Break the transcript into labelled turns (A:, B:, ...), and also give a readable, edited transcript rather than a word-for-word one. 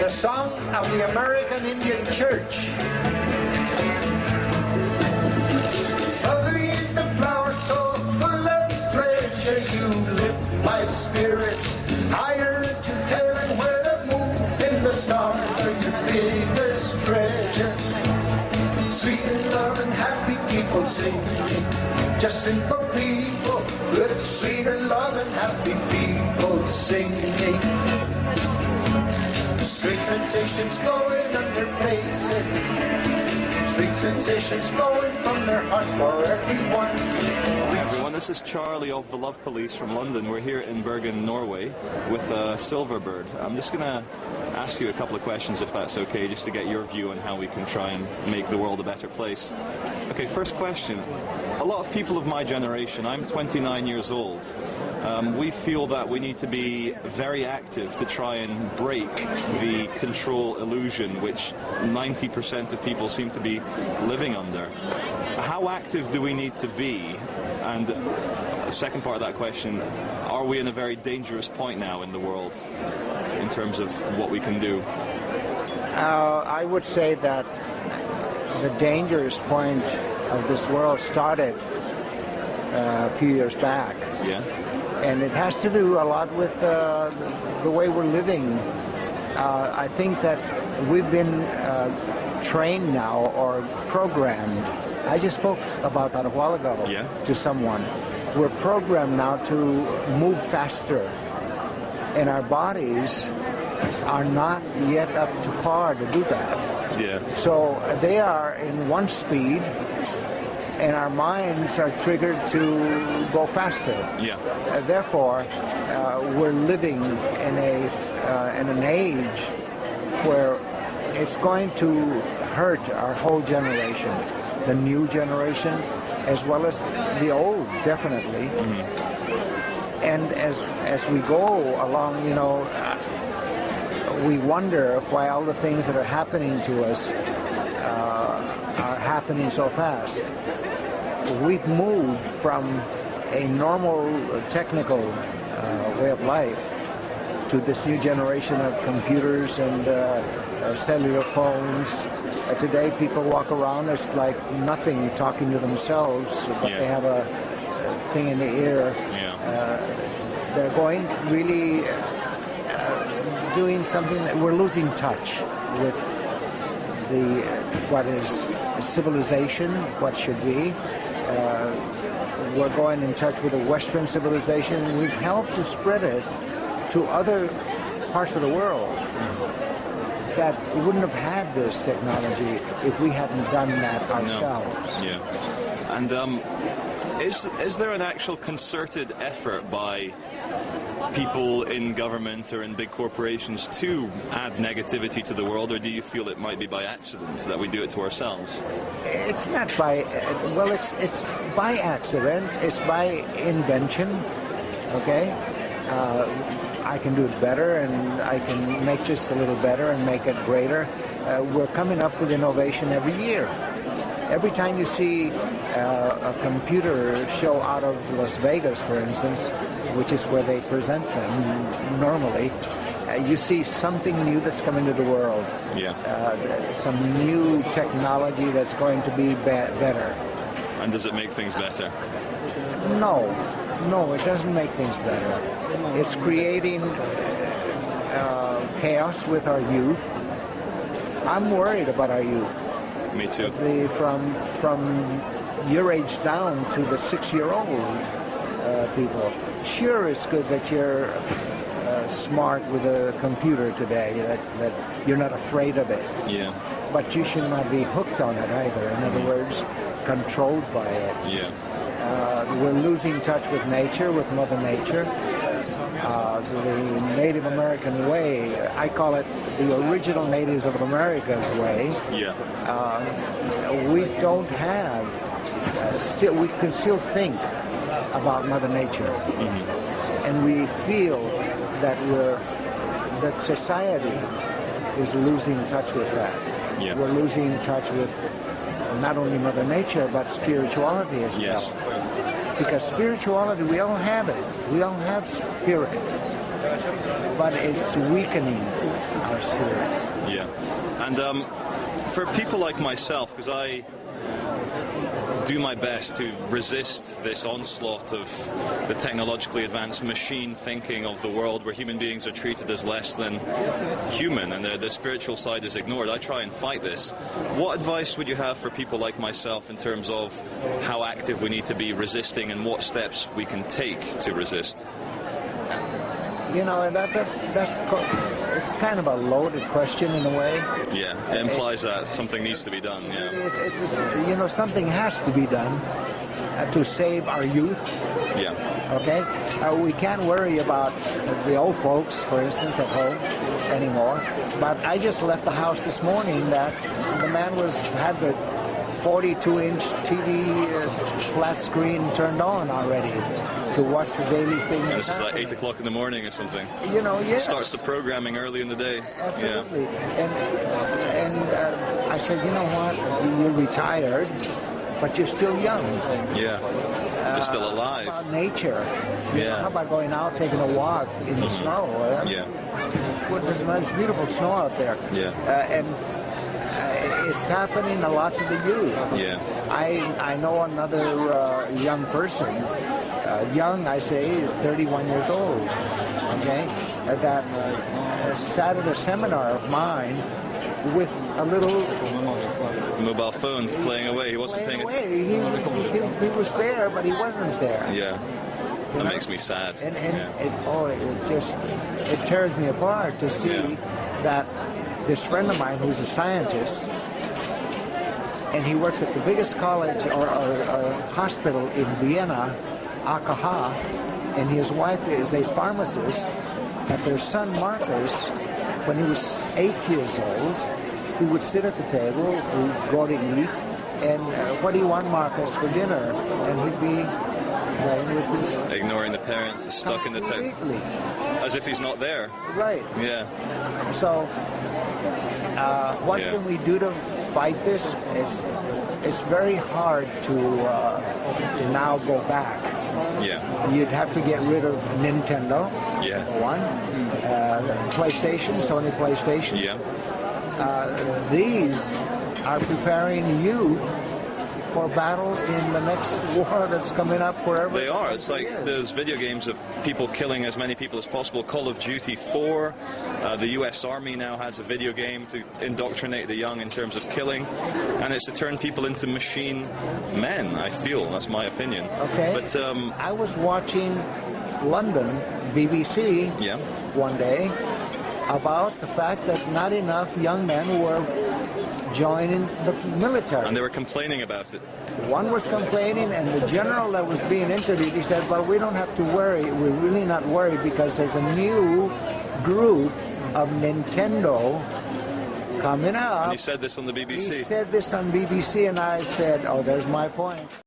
A: the song of the American Indian Church. Lovely is the flower so full of treasure, you lift my spirits higher to heaven, where the moon and the stars are your biggest treasure. Sweet and love and happy people singing, just simple people with sweet and love and happy people singing. Sweet sensations glowing on their faces, sweet sensations flowing from their hearts for everyone.
B: Hi everyone, this is Charlie of the Love Police from London. We're here in Bergen, Norway with Silverbird. I'm just going to ask you a couple of questions, if that's okay, just to get your view on how we can try and make the world a better place. Okay, first question. A lot of people of my generation, I'm 29 years old, we feel that we need to be very active to try and break the control illusion which 90% of people seem to be living under. How active do we need to be? And the second part of that question, are we in a very dangerous point now in the world in terms of what we can do?
C: I would say that the dangerous point of this world started a few years back.
B: Yeah.
C: And it has to do a lot with the way we're living. I think that we've been trained now or programmed. I just spoke about that a while ago to someone. We're programmed now to move faster, and our bodies are not yet up to par to do that.
B: Yeah.
C: So they are in one speed, and our minds are triggered to go faster.
B: Yeah.
C: Therefore, we're living in an age where it's going to hurt our whole generation, the new generation, as well as the old, definitely. Mm-hmm. And as we go along, you know, we wonder why all the things that are happening to us are happening so fast. We've moved from a normal technical way of life to this new generation of computers and cellular phones. Today people walk around, it's like nothing, talking to themselves, but they have a thing in the ear. They're going really doing something that we're losing touch with what is civilization, what should be. We're going in touch with the Western civilization, and we've helped to spread it to other parts of the world that wouldn't have had this technology if we hadn't done that ourselves.
B: No. Yeah. And is there an actual concerted effort by people in government or in big corporations to add negativity to the world, or do you feel it might be by accident that we do it to ourselves?
C: It's not by, well, it's by accident, it's by invention, okay? I can do it better, and I can make this a little better and make it greater. We're coming up with innovation every year. Every time you see a computer show out of Las Vegas, for instance, which is where they present them normally, you see something new that's coming to the world.
B: Yeah.
C: Some new technology that's going to be better.
B: And does it make things better?
C: No, it doesn't make things better. It's creating chaos with our youth. I'm worried about our youth.
B: Me too.
C: From your age down to the 6-year-old people. Sure, it's good that you're smart with a computer today, that you're not afraid of it.
B: Yeah.
C: But you should not be hooked on it either. In other words, controlled by it.
B: Yeah.
C: We're losing touch with nature, with Mother Nature. The Native American way, I call it the original natives of America's way.
B: Yeah.
C: We don't have, we can still think about Mother Nature. Mm-hmm. And we feel that society is losing touch with that.
B: Yeah.
C: We're losing touch with not only Mother Nature, but spirituality as well. Because spirituality, we all have it. We all have spirit. But it's weakening. our spirits.
B: Yeah. And for people like myself, because I do my best to resist this onslaught of the technologically advanced machine thinking of the world where human beings are treated as less than human and the spiritual side is ignored. I try and fight this. What advice would you have for people like myself in terms of how active we need to be resisting and what steps we can take to resist?
C: You know, it's kind of a loaded question in a way.
B: Yeah, it implies that something needs to be done. Yeah,
C: it's just, you know, something has to be done to save our youth.
B: Yeah.
C: Okay, we can't worry about the old folks, for instance, at home anymore. But I just left the house this morning that the man had the 42-inch TV flat screen turned on already to watch the daily thing.
B: And this is like 8 o'clock in the morning or something.
C: You know, yeah.
B: Starts the programming early in the day.
C: Absolutely.
B: Yeah.
C: And I said, you know what? You're retired, but you're still young.
B: Yeah. You're still alive.
C: How about nature? You know,
B: Yeah.
C: how about going out, taking a walk in the snow?
B: Yeah.
C: Well, there's beautiful snow out there.
B: Yeah.
C: And it's happening a lot to the youth.
B: Yeah.
C: I know another young person, young, I say, 31 years old, okay, that sat at a seminar of mine with a little
B: mobile phone playing away. He wasn't paying attention.
C: He was there, but he wasn't there.
B: Yeah. That makes me sad.
C: And
B: Yeah.
C: it tears me apart to see that this friend of mine who's a scientist, and he works at the biggest college or hospital in Vienna, AKH, and his wife is a pharmacist, that their son Marcus, when he was 8 years old, he would sit at the table, we'd go to eat, and what do you want, Marcus, for dinner? And he'd be playing with his...
B: Ignoring the parents, stuck in the town. As if he's not there.
C: Right.
B: Yeah.
C: So, what can we do to fight this? It's very hard to now go back.
B: Yeah.
C: You'd have to get rid of Nintendo.
B: Yeah.
C: For one. PlayStation, Sony PlayStation.
B: Yeah.
C: These are preparing you for battle in the next war that's coming up wherever.
B: They are. It's like there's video games of people killing as many people as possible. Call of Duty 4. The U.S. Army now has a video game to indoctrinate the young in terms of killing. And it's to turn people into machine men, I feel. That's my opinion.
C: Okay.
B: But
C: I was watching London, BBC, one day, about the fact that not enough young men were joining the military.
B: And they were complaining about it.
C: One was complaining, and the general that was being interviewed, he said, well, we don't have to worry. We're really not worried because there's a new group of Nintendo coming up.
B: And he said this on the BBC.
C: He said this on BBC, and I said, oh, there's my point.